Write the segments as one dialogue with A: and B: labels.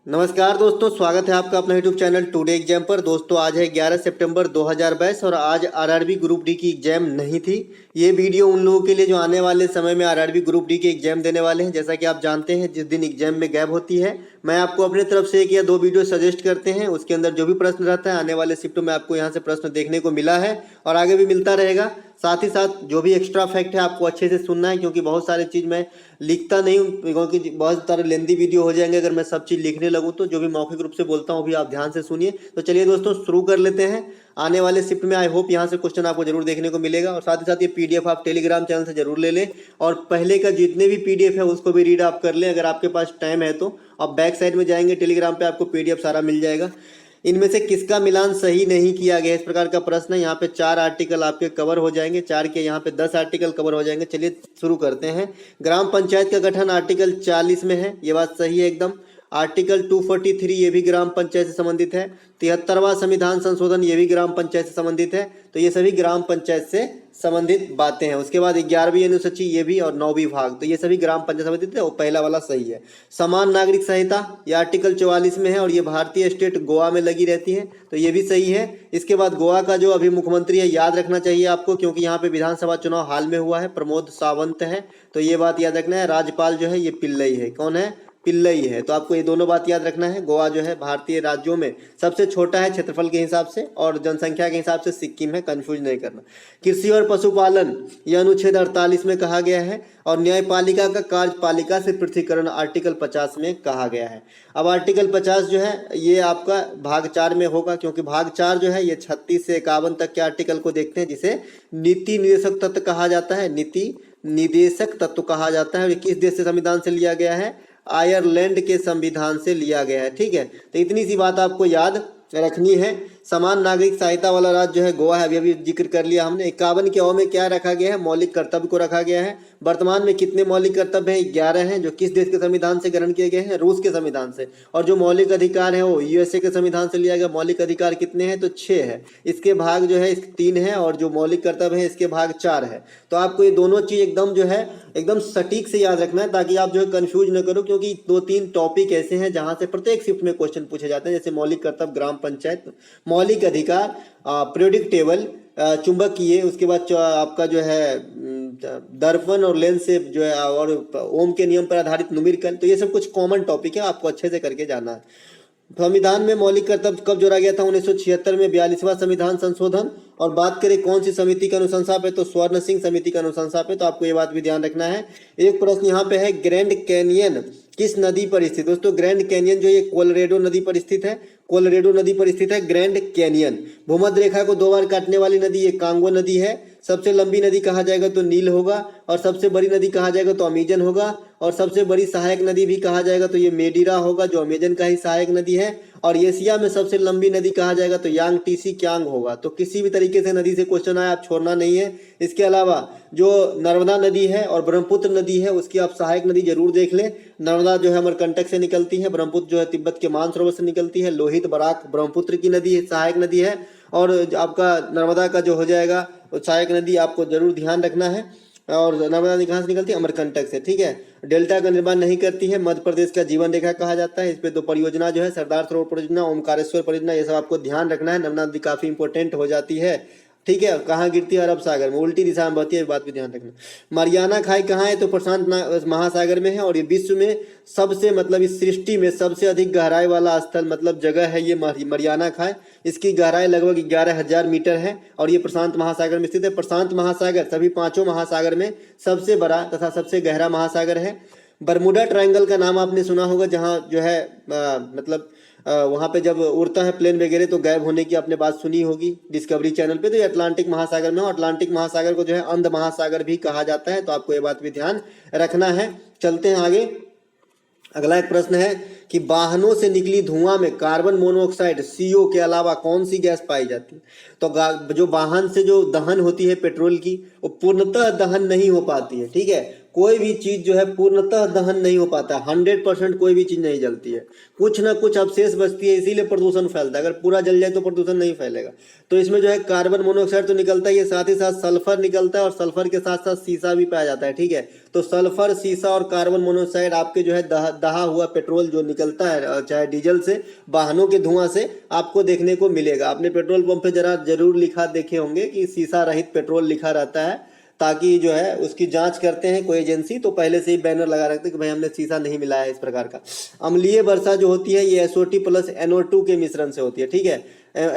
A: नमस्कार दोस्तों, स्वागत है आपका अपना यूट्यूब चैनल टुडे एग्जाम पर। दोस्तों आज है 11 सितंबर 2022 और आज आरआरबी ग्रुप डी की एग्जाम नहीं थी। ये वीडियो उन लोगों के लिए जो आने वाले समय में आरआरबी ग्रुप डी के एग्जाम देने वाले हैं। जैसा कि आप जानते हैं, जिस दिन एग्जाम में गैप होती है मैं आपको अपने तरफ से एक या दो वीडियो सजेस्ट करते हैं। उसके अंदर जो भी प्रश्न रहता है आने वाले शिफ्ट में आपको यहाँ से प्रश्न देखने को मिला है और आगे भी मिलता रहेगा। साथ ही साथ जो भी एक्स्ट्रा फैक्ट है आपको अच्छे से सुनना है, क्योंकि बहुत सारी चीज़ मैं लिखता नहीं हूँ, क्योंकि बहुत सारे लेंदी वीडियो हो जाएंगे अगर मैं सब चीज़ लिखने लगूँ तो। जो भी मौखिक रूप से बोलता हूँ भी आप ध्यान से सुनिए। तो चलिए दोस्तों शुरू कर लेते हैं। आने वाले शिफ्ट में आई होप यहाँ से क्वेश्चन आपको जरूर देखने को मिलेगा। और साथ ही साथ ये पीडीएफ आप टेलीग्राम चैनल से जरूर ले लें और पहले का जितने भी पीडीएफ है उसको भी रीड आप कर लें अगर आपके पास टाइम है तो। आप बैक साइड में जाएंगे टेलीग्राम पे आपको पीडीएफ सारा मिल जाएगा। इनमें से किसका मिलान सही नहीं किया गया, इस प्रकार का प्रश्न है। यहाँ पे 4 आर्टिकल आपके कवर हो जाएंगे, 4 के यहाँ पे 10 आर्टिकल कवर हो जाएंगे। चलिए शुरू करते हैं। ग्राम पंचायत का गठन आर्टिकल 40 में है, ये बात सही है एकदम। आर्टिकल 243 ये भी ग्राम पंचायत से संबंधित है। 73वां संविधान संशोधन ये भी ग्राम पंचायत से संबंधित है। तो ये सभी ग्राम पंचायत से संबंधित बातें हैं। उसके बाद 11वीं अनुसूची ये भी और 9वीं भाग, तो ये सभी ग्राम पंचायत संबंधित है। वो पहला वाला सही है। समान नागरिक संहिता ये आर्टिकल 44 में है और ये भारतीय स्टेट गोवा में लगी रहती है, तो ये भी सही है। इसके बाद गोवा का जो अभी मुख्यमंत्री है याद रखना चाहिए आपको, क्योंकि यहाँ पे विधानसभा चुनाव हाल में हुआ है, प्रमोद सावंत है, तो ये बात याद रखना है। राज्यपाल जो है ये पिल्लई है। कौन है? पिल्लई है। तो आपको ये दोनों बात याद रखना है। गोवा जो है भारतीय राज्यों में सबसे छोटा है क्षेत्रफल के हिसाब से और जनसंख्या के हिसाब से सिक्किम है, कंफ्यूज नहीं करना। कृषि और पशुपालन यह अनुच्छेद 48 में कहा गया है और न्यायपालिका का कार्यपालिका से पृथकीकरण आर्टिकल 50 में कहा गया है। अब आर्टिकल 50 जो है ये आपका भाग 4 में होगा, क्योंकि भाग 4 जो है ये 36 से 51 तक के आर्टिकल को देखते हैं, जिसे नीति निर्देशक तत्व कहा जाता है। नीति निदेशक तत्व कहा जाता है। किस देश से संविधान से लिया गया है? आयरलैंड के संविधान से लिया गया है। ठीक है, तो इतनी सी बात आपको याद रखनी है। समान नागरिक सहायता वाला राज्य जो है गोवा है, अभी जिक्र कर लिया हमने। 51 के अ में क्या रखा गया है? मौलिक कर्तव्य को रखा गया है। वर्तमान में कितने मौलिक कर्तव्य हैं? 11 हैं, जो किस देश के संविधान से ग्रहण किए गए हैं? रूस के संविधान से। और जो मौलिक अधिकार है वो यूएसए के संविधान से लिया गया। मौलिक अधिकार कितने हैं? तो 6 है। इसके भाग जो है 3 है और जो मौलिक कर्तव्य है इसके भाग 4 है। तो आपको ये दोनों चीज एकदम जो है एकदम सटीक से याद रखना है, ताकि आप जो है कंफ्यूज न करो, क्योंकि 2-3 टॉपिक ऐसे हैं जहां से प्रत्येक शिफ्ट में क्वेश्चन पूछे जाते हैं, जैसे मौलिक कर्तव्य, ग्राम पंचायत, मौलिक अधिकार, पीरियोडिक टेबल, चुंबकीय, उसके बाद आपका जो है दर्पण और लेंस से जो है, और ओम के नियम पर आधारित न्यूमेरिकल। तो ये सब कुछ कॉमन टॉपिक है, आपको अच्छे से करके जाना है। संविधान में मौलिक कर्तव्य कब जोड़ा गया था? 1976 में 42वां संविधान संशोधन। और बात करें कौन सी समिति का अनुशंसा पे, तो स्वर्ण सिंह समिति का अनुशंसा पे। तो आपको ये बात भी ध्यान रखना है। एक प्रश्न यहाँ पे है, ग्रैंड कैनियन किस नदी पर स्थित? दोस्तों ग्रैंड कैनियन जो ये कोलोरेडो नदी पर स्थित है। कोलोरेडो नदी पर स्थित है ग्रैंड कैनियन। भूमध्य रेखा को 2 बार काटने वाली नदी ये कांगो नदी है। सबसे लंबी नदी कहा जाएगा तो नील होगा, और सबसे बड़ी नदी कहा जाएगा तो अमेजन होगा, और सबसे बड़ी सहायक नदी भी कहा जाएगा तो ये मेडिरा होगा, जो अमेजन का ही सहायक नदी है। और एशिया में सबसे लंबी नदी कहा जाएगा तो यांग टीसी क्यांग होगा। तो किसी भी तरीके से नदी से क्वेश्चन आए आप छोड़ना नहीं है। इसके अलावा जो नर्मदा नदी है और ब्रह्मपुत्र नदी है उसकी आप सहायक नदी जरूर देख लें। नर्मदा जो है अमरकंटक से निकलती है, ब्रह्मपुत्र जो है तिब्बत के मानसरोवर से निकलती है, लोहित बराक ब्रह्मपुत्र की नदी सहायक नदी है, और आपका नर्मदा का जो हो जाएगा सहायक नदी आपको जरूर ध्यान रखना है। और नर्मदा नदी कहाँ से निकलती है? अमरकंटक से। ठीक है, डेल्टा का निर्माण नहीं करती है, मध्य प्रदेश का जीवन रेखा कहा जाता है। इस पे 2 परियोजना जो है, सरदार सरोवर परियोजना, ओमकारेश्वर परियोजना, ये सब आपको ध्यान रखना है। नर्मदा नदी काफी इंपॉर्टेंट हो जाती है। ठीक है, कहाँ गिरती है? अरब सागर में, उल्टी दिशा में बहती है, बात भी ध्यान रखना। मरियाना खाई कहाँ है? तो प्रशांत महासागर में है। और ये विश्व में सबसे मतलब इस सृष्टि में सबसे अधिक गहराई वाला स्थल मतलब जगह है ये मरियाना खाई। इसकी गहराई लगभग 11,000 मीटर है और ये प्रशांत महासागर में स्थित है। प्रशांत महासागर सभी 5 महासागर में सबसे बड़ा तथा सबसे गहरा महासागर है। बरमुडा ट्रायंगल का नाम आपने सुना होगा, जहाँ जो है मतलब वहाँ पे जब उड़ता है प्लेन वगैरह तो गायब होने की आपने बात सुनी होगी डिस्कवरी चैनल पे। तो ये अटलांटिक महासागर में, और अटलांटिक महासागर को जो है अंध महासागर भी कहा जाता है। तो आपको ये बात भी ध्यान रखना है। चलते हैं आगे। अगला एक प्रश्न है कि वाहनों से निकली धुआं में कार्बन मोनोऑक्साइड CO के अलावा कौन सी गैस पाई जाती है? तो जो वाहन से जो दहन होती है पेट्रोल की, वो पूर्णतः दहन नहीं हो पाती है। ठीक है, कोई भी चीज जो है पूर्णतः दहन नहीं हो पाता, 100% कोई भी चीज नहीं जलती है, कुछ ना कुछ अवशेष बचती है, इसीलिए प्रदूषण फैलता है। अगर पूरा जल जाए तो प्रदूषण नहीं फैलेगा। तो इसमें जो है कार्बन मोनोऑक्साइड तो निकलता ही है, साथ ही साथ सल्फर निकलता है और सल्फर के साथ साथ सीसा भी पाया जाता है। ठीक है, तो सल्फर, सीसा और कार्बन मोनोऑक्साइड आपके जो है दहा हुआ पेट्रोल जो निकलता है चाहे डीजल से, वाहनों के धुआं से आपको देखने को मिलेगा। आपने पेट्रोल पंप पे जरूर लिखा देखे होंगे कि सीसा रहित पेट्रोल लिखा रहता है, ताकि जो है उसकी जांच करते हैं कोई एजेंसी तो पहले से ही बैनर लगा रखते हैं कि भाई हमने सीसा नहीं मिलाया है इस प्रकार का। अम्लीय वर्षा जो होती है ये SO2 प्लस NO2 के मिश्रण से होती है। ठीक है,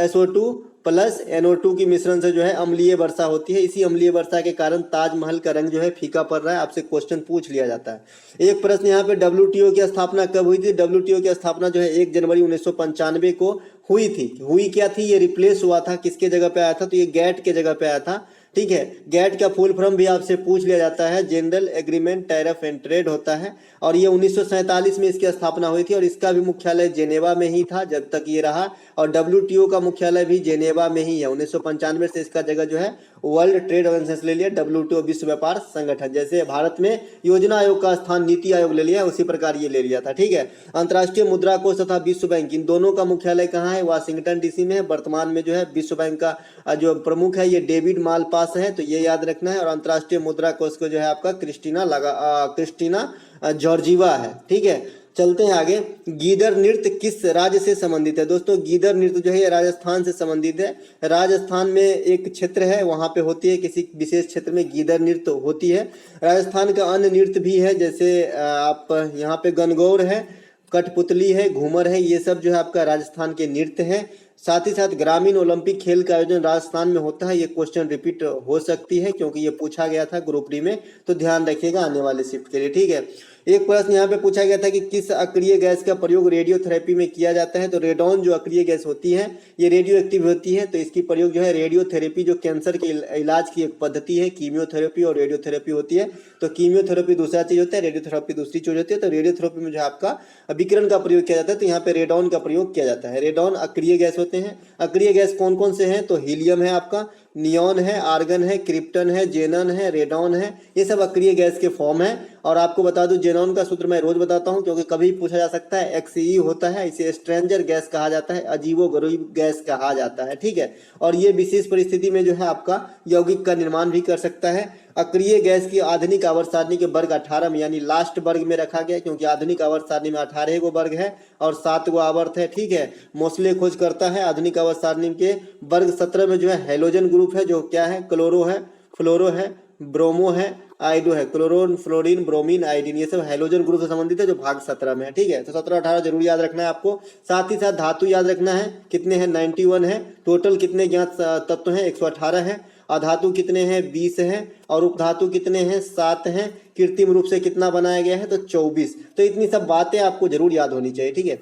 A: SO2 प्लस NO2 की मिश्रण से जो है अम्लीय वर्षा होती है। इसी अम्लीय वर्षा के कारण ताजमहल का रंग जो है फीका पड़ रहा है। आपसे क्वेश्चन पूछ लिया जाता है। एक प्रश्न यहाँ पे WTO की स्थापना कब हुई थी? WTO की स्थापना जो है 1 जनवरी 1995 को हुई थी। हुई क्या थी? ये रिप्लेस हुआ था, किसके जगह पे आया था? तो ये गैट के जगह पे आया था। ठीक है, गैट का फुल फॉर्म भी आपसे पूछ लिया जाता है, general agreement tariff and trade होता है। और ये 1947 में इसकी स्थापना हुई थी और इसका भी मुख्यालय जेनेवा में ही था जब तक ये रहा, और WTO का मुख्यालय भी जेनेवा में ही है। 1995 से इसका जगह जो है वर्ल्ड ट्रेड ऑर्गेनाइजेशन ले लिया, WTO विश्व व्यापार संगठन। जैसे भारत में योजना आयोग का स्थान नीति आयोग ले लिया, उसी प्रकार ये ले लिया था। ठीक है, अंतर्राष्ट्रीय मुद्रा कोष तथा विश्व बैंक, इन दोनों का मुख्यालय कहाँ है? वाशिंगटन DC में है। वर्तमान में जो है विश्व बैंक का जो प्रमुख है ये डेविड मालपास है, तो ये याद रखना है। और अंतर्राष्ट्रीय मुद्रा कोष को जो है आपका क्रिस्टीना जॉर्जीवा है। ठीक है, चलते हैं आगे। गीदड़ नृत्य किस राज्य से संबंधित है? दोस्तों गीदड़ नृत्य जो है ये राजस्थान से संबंधित है। राजस्थान में एक क्षेत्र है वहां पे होती है, किसी विशेष क्षेत्र में गीदड़ नृत्य होती है। राजस्थान का अन्य नृत्य भी है, जैसे आप यहाँ पे गणगौर है, कठपुतली है, घूमर है, ये सब जो है आपका राजस्थान के नृत्य है। साथ ही साथ ग्रामीण ओलंपिक खेल का आयोजन राजस्थान में होता है। ये क्वेश्चन रिपीट हो सकती है क्योंकि ये पूछा गया था ग्रुप डी में, तो ध्यान रखिएगा आने वाले शिफ्ट के लिए। ठीक है, एक प्रश्न यहाँ पे पूछा गया था कि किस अक्रिय गैस का प्रयोग रेडियोथेरेपी में किया जाता है? तो रेडॉन जो अक्रिय गैस होती है ये रेडियो एक्टिव होती है, तो इसकी प्रयोग जो है रेडियोथेरेपी, जो कैंसर के इलाज की एक पद्धति है, कीमियोथेरेपी और रेडियोथेरेपी होती है। तो कीमियोथेरेपी दूसरा चीज होता है, रेडियोथेरेपी दूसरी चीज होती है। तो रेडियोथेरेपी में जो आपका विकिरण का प्रयोग किया जाता है, तो यहाँ पे रेडॉन का प्रयोग किया जाता है। रेडॉन अक्रिय गैस होते हैं। अक्रिय गैस कौन कौन से हैं? तो हीलियम है आपका, नियॉन है, आर्गन है, क्रिप्टन है, जेनन है, रेडॉन है, ये सब अक्रिय गैस के फॉर्म है। और आपको बता दूं जेनॉन का सूत्र मैं रोज बताता हूं क्योंकि कभी पूछा जा सकता है। XE होता है, इसे स्ट्रेंजर गैस कहा जाता है, अजीबोगरीब गैस कहा जाता है। ठीक है, और ये विशेष परिस्थिति में जो है आपका यौगिक का निर्माण भी कर सकता है। अक्रिय गैस की आधुनिक आवर्त सारणी के वर्ग 18 में यानी लास्ट वर्ग में रखा गया, क्योंकि आधुनिक आवर्त सारणी में 18 गो वर्ग है और 7 गो आवर्त है। ठीक है, मोस्ले खोज करता है आधुनिक आवर्त सारणी के वर्ग 17 में जो है हेलोजन ग्रुप है, जो क्या है? क्लोरो है, फ्लोरो है, ब्रोमो है, आइडो है, क्लोरोन, फ्लोरीन, ब्रोमीन, आइडिन, ये सब हेलोजन ग्रुप से संबंधित है जो भाग 17 में है। ठीक है, तो 17-18 जरूर याद रखना है आपको। साथ ही साथ धातु याद रखना है, कितने हैं? 91 है। टोटल कितने ज्ञात तत्व हैं? 118 है। अधातु कितने हैं? 20 हैं। और उपधातु कितने हैं? 7 हैं। कृत्रिम रूप से कितना बनाया गया है? तो 24। तो इतनी सब बातें आपको जरूर याद होनी चाहिए। ठीक है,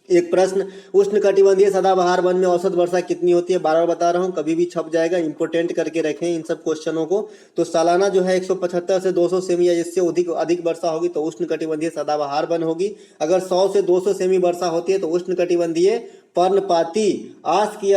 A: एक प्रश्न, उष्णकटिबंधीय सदाबहार वन में औसत वर्षा कितनी होती है? बार बार बता रहा हूँ, कभी भी छप जाएगा, इंपोर्टेंट करके रखें इन सब क्वेश्चनों को। तो सालाना जो है 175 से 200 सेमी या इससे अधिक वर्षा होगी तो उष्णकटिबंधीय सदाबहार वन होगी। अगर 100 से 200 सेमी वर्षा होती है तो उष्णकटिबंधीय पर्णपाती आस की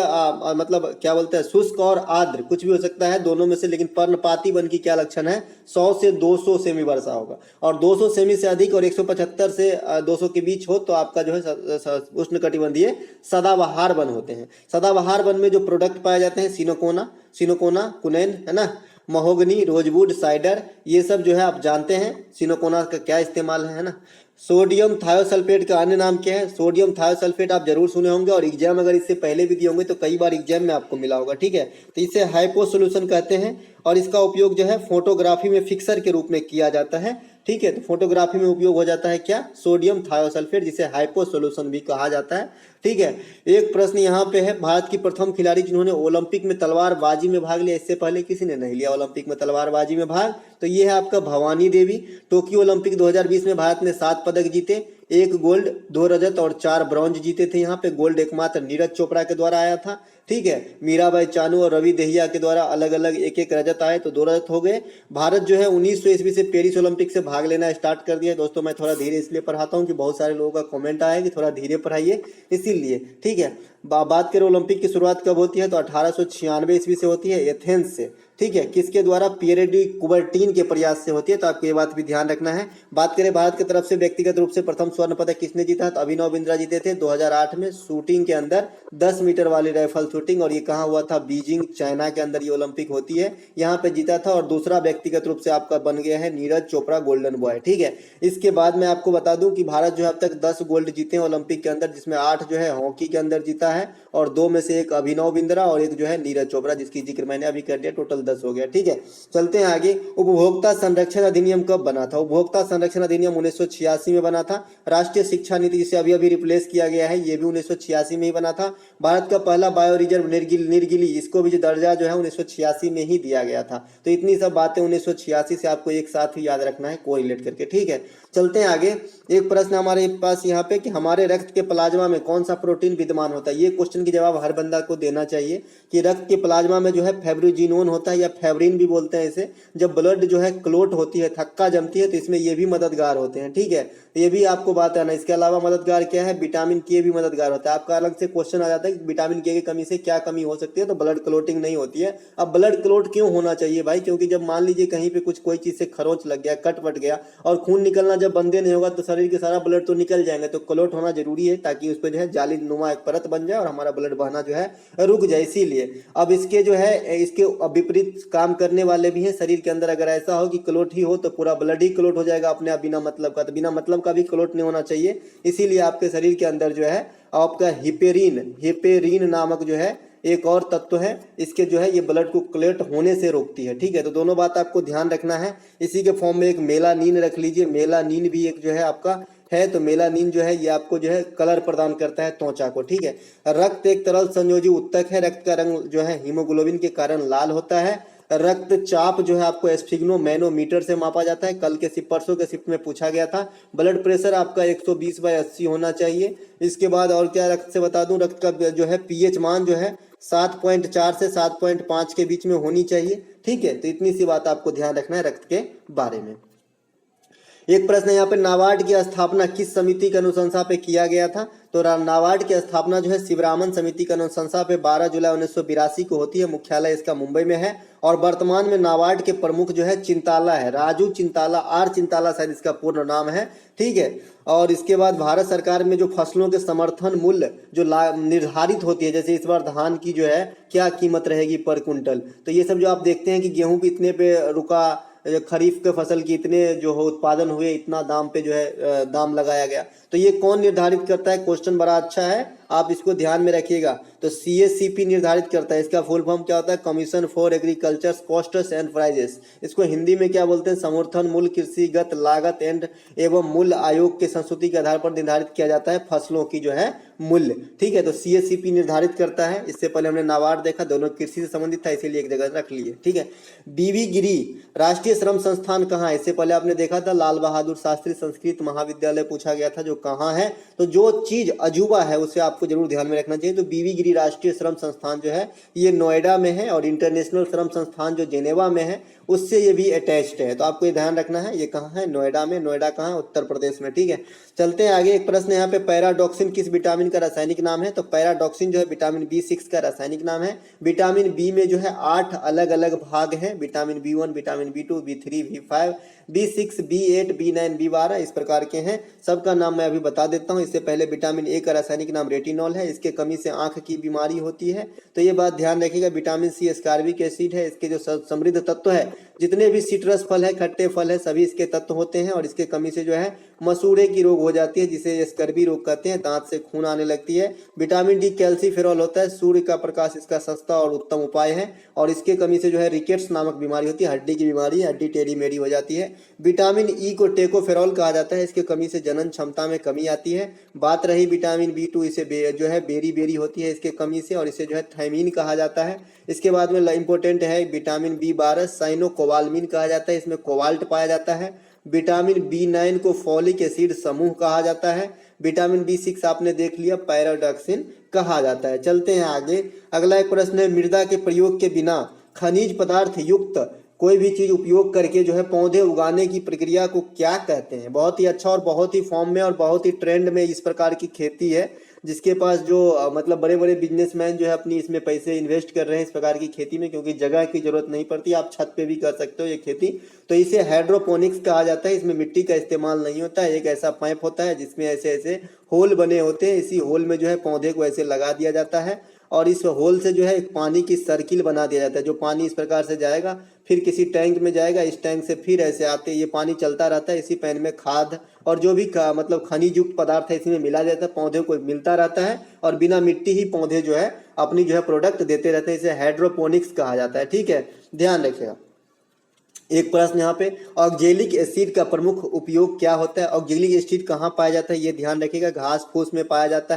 A: मतलब क्या बोलते हैं, शुष्क और आर्द्र, कुछ भी हो सकता है दोनों में से, लेकिन पर्णपाती वन की क्या लक्षण है? 100 से 200 सेमी वर्षा होगा। और 200 सेमी से अधिक और 175 से 200 के बीच हो तो आपका जो है उष्णकटिबंधीय सदाबहार वन होते हैं। सदाबहार वन में जो प्रोडक्ट पाए जाते हैं, सिनोकोना, कुनैन है ना, महोगनी, रोजवुड, साइडर, ये सब जो है आप जानते हैं सिनोकोना का क्या इस्तेमाल है ना। सोडियम थायोसल्फेट का अन्य नाम क्या है? सोडियम थायोसल्फेट आप जरूर सुने होंगे और एग्जाम अगर इससे पहले भी दिए होंगे तो कई बार एग्जाम में आपको मिला होगा। ठीक है, तो इसे हाइपो सोल्यूशन कहते हैं और इसका उपयोग जो है फोटोग्राफी में फिक्सर के रूप में किया जाता है। ठीक है, तो फोटोग्राफी में उपयोग हो जाता है क्या? सोडियम थायोसल्फेट, जिसे हाइपो सोल्यूशन भी कहा जाता है। ठीक है, एक प्रश्न यहाँ पे है, भारत की प्रथम खिलाड़ी जिन्होंने ओलंपिक में तलवारबाजी में भाग लिया, इससे पहले किसी ने नहीं लिया ओलंपिक में तलवारबाजी में भाग, तो ये है आपका भवानी देवी। टोक्यो ओलंपिक 2020 में भारत ने 7 पदक जीते, 1 गोल्ड, 2 रजत और 4 ब्रॉन्ज जीते थे। यहाँ पे गोल्ड एकमात्र नीरज चोपड़ा के द्वारा आया था। ठीक है, मीराबाई चानू और रवि दहिया के द्वारा अलग अलग 1-1 रजत आए, तो 2 रजत हो गए। भारत जो है 1900 ईस्वी से पेरिस ओलंपिक से भाग लेना स्टार्ट कर दिया। दोस्तों मैं थोड़ा धीरे इसलिए पढ़ाता हूँ कि बहुत सारे लोगों का कमेंट आया कि थोड़ा धीरे पढ़ाइए, इसीलिए। ठीक है, बात करें ओलंपिक की शुरुआत कब होती है तो 1896 ईस्वी से होती है, एथेंस से। ठीक है, किसके द्वारा? पियरे डी कुबर्टीन के प्रयास से होती है, तो आपको ये बात भी ध्यान रखना है। बात करें भारत की तरफ से व्यक्तिगत रूप से प्रथम स्वर्ण पदक किसने जीता? तो अभिनव बिंद्रा जीते थे 2008 में शूटिंग के अंदर 10 मीटर वाली राइफल शूटिंग, और ये कहाँ हुआ था? बीजिंग चाइना के अंदर ये ओलंपिक होती है, यहाँ पे जीता था। और दूसरा व्यक्तिगत रूप से आपका बन गया है नीरज चोपड़ा गोल्डन बॉय। ठीक है, इसके बाद मैं आपको बता दूं कि भारत जो है अब तक 10 गोल्ड जीते हैं ओलंपिक के अंदर, जिसमें 8 जो है हॉकी के अंदर जीता है, और 2 में से एक अभिनव बिंद्रा और एक जो है नीरज चोपड़ा, जिसकी जिक्र मैंने अभी कर दिया। टोटल 10 हो गया। ठीक है, चलते हैं आगे। उपभोक्ता संरक्षण अधिनियम कब बना था? उपभोक्ता संरक्षण अधिनियम 1986 में बना था। राष्ट्रीय शिक्षा नीति, जिसे अभी अभी रिप्लेस किया गया है, ये भी 1986 में ही बना था। भारत का पहला बायो रिजर्व निर्गिली, इसको भी जो दर्जा जो है 1986 में ही दिया गया था। तो इतनी सब बातें 1986 से आपको एक साथ ही याद रखना है कोरिलेट करके। ठीक है, चलते हैं आगे। एक प्रश्न हमारे पास यहाँ पे कि हमारे रक्त के प्लाज्मा में कौन सा प्रोटीन विद्यमान होता है? ये क्वेश्चन की जवाब हर बंदा को देना चाहिए कि रक्त के प्लाज्मा में जो है फेब्रिजिनोन होता है, या फेब्रिन भी बोलते हैं इसे। जब ब्लड जो है क्लोट होती है, थक्का जमती है, तो इसमें ये भी मददगार होते हैं। ठीक है, ये भी आपको बात है ना। इसके अलावा मददगार क्या है? विटामिन के भी मददगार होता है। आपका अलग से क्वेश्चन आ जाता है कि विटामिन के की कमी से क्या कमी हो सकती है? तो ब्लड क्लोटिंग नहीं होती है। अब ब्लड क्लोट क्यों होना चाहिए भाई? क्योंकि जब मान लीजिए कहीं पे कोई चीज से खरोंच लग गया, कट पट गया, और खून निकलना जब बंदे नहीं होगा, तो शरीर के सारा ब्लड तो निकल जाएंगे। तो क्लोट होना जरूरी है, ताकि उस पर जो है जाली नुमा एक परत बन जाए और हमारा ब्लड बहना जो है रुक जाए। इसीलिए अब इसके जो है इसके विपरीत काम करने वाले भी हैं शरीर के अंदर। अगर ऐसा हो कि क्लोट ही हो तो पूरा ब्लड ही क्लोट हो जाएगा अपने आप बिना मतलब का, तो बिना मतलब का भी क्लोट नहीं होना चाहिए। इसीलिए आपके शरीर के अंदर जो है आपका हिपेरीन नामक जो है एक और तत्व है, इसके जो है ये ब्लड को क्लोट होने से रोकती है। ठीक है, तो दोनों बात आपको ध्यान रखना है। इसी के फॉर्म में एक मेलानिन रख लीजिए। मेलानिन भी एक जो है आपका है, तो मेलानिन जो है ये आपको जो है कलर प्रदान करता है त्वचा को। ठीक है, रक्त एक तरल संयोजी उत्तक है। रक्त का रंग जो है हीमोग्लोबिन के कारण लाल होता है। रक्तचाप जो है आपको एस्फिग्नो मैनोमीटर से मापा जाता है। कल के परसों के शिफ्ट में पूछा गया था। ब्लड प्रेशर आपका 120/80 होना चाहिए। इसके बाद और क्या रक्त से बता दूं, रक्त का जो है पीएच मान जो है 7.4 से 7.5 के बीच में होनी चाहिए। ठीक है, तो इतनी सी बात आपको ध्यान रखना है रक्त के बारे में। एक प्रश्न यहाँ पे, नाबार्ड की स्थापना किस समिति की अनुशंसा पे किया गया था? तो नाबार्ड की स्थापना जो है शिवरामन समिति की अनुशंसा पे 12 जुलाई 1982 को होती है। मुख्यालय इसका मुंबई में है, और वर्तमान में नाबार्ड के प्रमुख जो है चिंताला है, राजू चिंताला, आर चिंताला शायद इसका पूर्ण नाम है। ठीक है, और इसके बाद भारत सरकार में जो फसलों के समर्थन मूल्य जो निर्धारित होती है, जैसे इस बार धान की जो है क्या कीमत रहेगी पर कुंटल, तो ये सब जो आप देखते हैं कि गेहूं भी इतने पे रुका, खरीफ के फसल की इतने जो हो उत्पादन हुए, इतना दाम पे जो है दाम लगाया गया, तो ये कौन निर्धारित करता है? क्वेश्चन बड़ा अच्छा है, आप इसको ध्यान में रखिएगा। तो CSCP निर्धारित करता है। इसका फुल फॉर्म क्या होता है? Commission for agriculture costs and prices. इसको हिंदी में क्या बोलते हैं? समर्थन मूल्य कृषिगत लागत एवं मूल्य आयोग के संस्तुति के आधार पर निर्धारित किया जाता है फसलों की जो है मूल्य। ठीक है, तो CSCP निर्धारित करता है। इससे पहले हमने नाबार्ड देखा, दोनों कृषि से संबंधित था, इसीलिए एक जगह रख लिए। ठीक है, BV गिरी राष्ट्रीय श्रम संस्थान कहाँ है? इससे पहले आपने देखा था लाल बहादुर शास्त्री संस्कृत महाविद्यालय पूछा गया था, जो कहाँ है। तो जो चीज अजूबा है उसे आपको जरूर ध्यान में रखना चाहिए। तो BV गिरी राष्ट्रीय श्रम संस्थान जो है ये नोएडा में है, और इंटरनेशनल श्रम संस्थान जो जेनेवा में है उससे ये भी अटैच्ड है। तो आपको ये ध्यान रखना है, ये कहाँ है? नोएडा में। नोएडा कहाँ है? उत्तर प्रदेश में। ठीक है, चलते हैं आगे। एक प्रश्न यहाँ पे, पैराडॉक्सिन किस विटामिन का रासायनिक नाम है? तो पैराडॉक्सिन जो है विटामिन B6 का रासायनिक नाम है। विटामिन बी में जो है 8 अलग अलग भाग हैं, vitamin B1, vitamin B2, B3, B5, B6, B8, B9, B12 इस प्रकार के हैं। सबका नाम मैं अभी बता देता हूँ। इससे पहले विटामिन A का रासायनिक नाम रेटिनॉल है। इसके कमी से आंख की बीमारी होती है, तो ये बात ध्यान रखिएगा। विटामिन C एस्कॉर्बिक एसिड है। इसके जो समृद्ध तत्व है, जितने भी सिट्रस फल है, खट्टे फल है, सभी इसके तत्व होते हैं, और इसके कमी से जो है मसूड़े की रोग हो जाती है, जिसे स्कर्वी रोग कहते हैं, दांत से खून आने लगती है। विटामिन D कैल्सीफेरॉल होता है। सूर्य का प्रकाश इसका सस्ता और उत्तम उपाय है, और इसके कमी से जो है रिकेट्स नामक बीमारी होती है, हड्डी की बीमारी, हड्डी टेढ़ी मेढ़ी हो जाती है। विटामिन E को टेकोफेरॉल कहा जाता है। इसके कमी से जनन क्षमता में कमी आती है। बात रही विटामिन B2, इसे जो है बेरी बेरी होती है इसके कमी से, और इसे जो है थायमीन कहा जाता है। इसके बाद में इंपॉर्टेंट है विटामिन B12 साइनोकोबालमिन कहा जाता है, इसमें कोबाल्ट पाया जाता है। विटामिन B9 को फॉलिक एसिड समूह कहा जाता है। विटामिन B6 आपने देख लिया, पैराडॉक्सिन कहा जाता है। चलते हैं आगे। अगला एक प्रश्न है, मृदा के प्रयोग के बिना खनिज पदार्थ युक्त कोई भी चीज उपयोग करके जो है पौधे उगाने की प्रक्रिया को क्या कहते हैं? बहुत ही अच्छा और बहुत ही फॉर्म में और बहुत ही ट्रेंड में इस प्रकार की खेती है, जिसके पास जो मतलब बड़े बड़े बिजनेसमैन जो है अपनी इसमें पैसे इन्वेस्ट कर रहे हैं इस प्रकार की खेती में, क्योंकि जगह की जरूरत नहीं पड़ती, आप छत पे भी कर सकते हो ये खेती। तो इसे हाइड्रोपोनिक्स कहा जाता है। इसमें मिट्टी का इस्तेमाल नहीं होता है, एक ऐसा पाइप होता है जिसमें ऐसे ऐसे होल बने होते हैं, इसी होल में जो है पौधे को ऐसे लगा दिया जाता है और इस होल से जो है एक पानी की सर्किल बना दिया जाता है। जो पानी इस प्रकार से जाएगा फिर किसी टैंक में जाएगा, इस टैंक से फिर ऐसे आते ये पानी चलता रहता है। इसी पैन में खाद और जो भी मतलब खनिज युक्त पदार्थ है इसमें मिला जाता है, पौधे को मिलता रहता है और बिना मिट्टी ही पौधे जो है अपनी जो है प्रोडक्ट देते रहते हैं। इसे हाइड्रोपोनिक्स कहा जाता है। ठीक है, ध्यान रखिएगा। एक प्रश्न यहाँ पे, ऑक्जेलिक एसिड का प्रमुख उपयोग क्या होता है? ऑक्जेलिक एसिड कहाँ पाया जाता है ये ध्यान रखिएगा। घास फूस में पाया जाता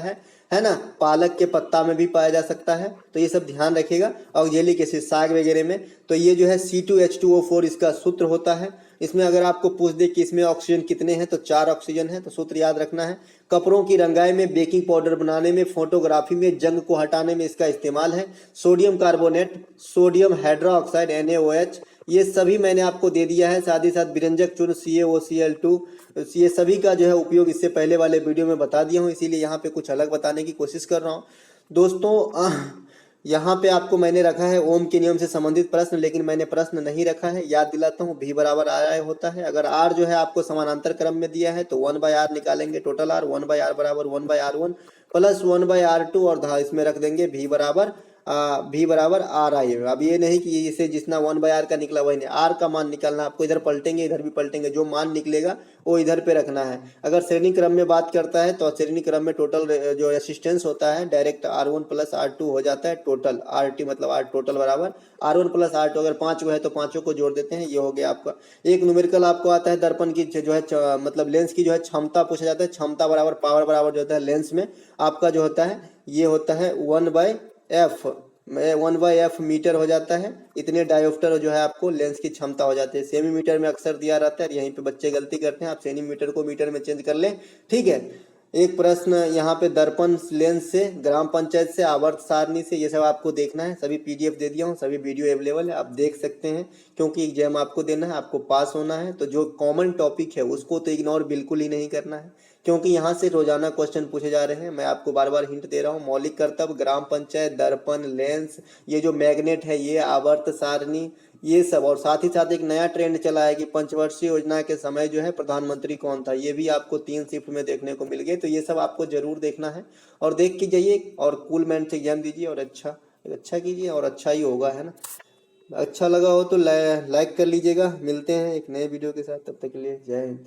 A: है ना, पालक के पत्ता में भी पाया जा सकता है, तो ये सब ध्यान रखिएगा। ऑक्जेलिक एसिड साग वगैरह में, तो ये जो है C2H2O4 इसका सूत्र होता है। इसमें अगर आपको पूछ दे कि इसमें ऑक्सीजन कितने हैं तो 4 ऑक्सीजन है, तो सूत्र याद रखना है। कपड़ों की रंगाई में, बेकिंग पाउडर बनाने में, फोटोग्राफी में, जंग को हटाने में इसका इस्तेमाल है। Sodium carbonate, sodium hydroxide NaOH, ये सभी मैंने आपको दे दिया है। साथ ही साथ विरंजक चूर्ण CaOCl2, ये सभी का जो है उपयोग इससे पहले वाले वीडियो में बता दिया हूँ, इसीलिए यहाँ पे कुछ अलग बताने की कोशिश कर रहा हूँ। दोस्तों यहाँ पे आपको मैंने रखा है ओम के नियम से संबंधित प्रश्न, लेकिन मैंने प्रश्न नहीं रखा है। याद दिलाता हूँ, V बराबर R होता है। अगर R जो है आपको समानांतर क्रम में दिया है तो 1/R निकालेंगे, टोटल R 1/R बराबर 1/R1 प्लस 1/R2 और इसमें रख देंगे V बराबर RI। अब ये नहीं कि इसे जितना 1/R का निकला वही नहीं, R का मान निकालना आपको, इधर पलटेंगे इधर भी पलटेंगे, जो मान निकलेगा वो इधर पे रखना है। अगर श्रेणी क्रम में बात करता है तो श्रेणी क्रम में टोटल जो रेसिस्टेंस होता है डायरेक्ट R1 प्लस R2 हो जाता है, टोटल RT मतलब R टोटल बराबर R1 प्लस R2। अगर 5 है तो पांचों को जोड़ देते हैं, ये हो गया आपका। एक न्यूमेरिकल आपको आता है दर्पण की जो है मतलब लेंस की जो है क्षमता पूछा जाता है। क्षमता बराबर पावर बराबर जो होता है लेंस में आपका जो होता है ये होता है 1/f मीटर हो जाता है। इतने डायोप्टर जो है आपको लेंस की क्षमता हो जाती है। सेमीमीटर में अक्सर दिया रहता है, यहीं पे बच्चे गलती करते हैं, आप सेंटीमीटर को मीटर में चेंज कर लें। ठीक है, एक प्रश्न यहाँ पे दर्पण लेंस से, ग्राम पंचायत से, आवर्त सारणी से, ये सब आपको देखना है। सभी PDF दे दिया हूँ, सभी वीडियो अवेलेबल है, आप देख सकते हैं। क्योंकि एग्जाम आपको देना है, आपको पास होना है, तो जो कॉमन टॉपिक है उसको तो इग्नोर बिल्कुल ही नहीं करना है, क्योंकि यहाँ से रोजाना क्वेश्चन पूछे जा रहे हैं। मैं आपको बार बार हिंट दे रहा हूँ। मौलिक कर्तव्य, ग्राम पंचायत, दर्पण, लेंस, ये जो मैग्नेट है, ये आवर्त सारणी, ये सब, और साथ ही साथ एक नया ट्रेंड चला है कि पंचवर्षीय योजना के समय जो है प्रधानमंत्री कौन था, ये भी आपको 3 शिफ्ट में देखने को मिल गए। तो ये सब आपको जरूर देखना है और देख के जाइए और कूल माइंड से एग्जाम दीजिए और अच्छा कीजिए और अच्छा ही होगा, है ना। अच्छा लगा हो तो लाइक कर लीजिएगा। मिलते हैं एक नए वीडियो के साथ, तब तक के लिए जय हिंद।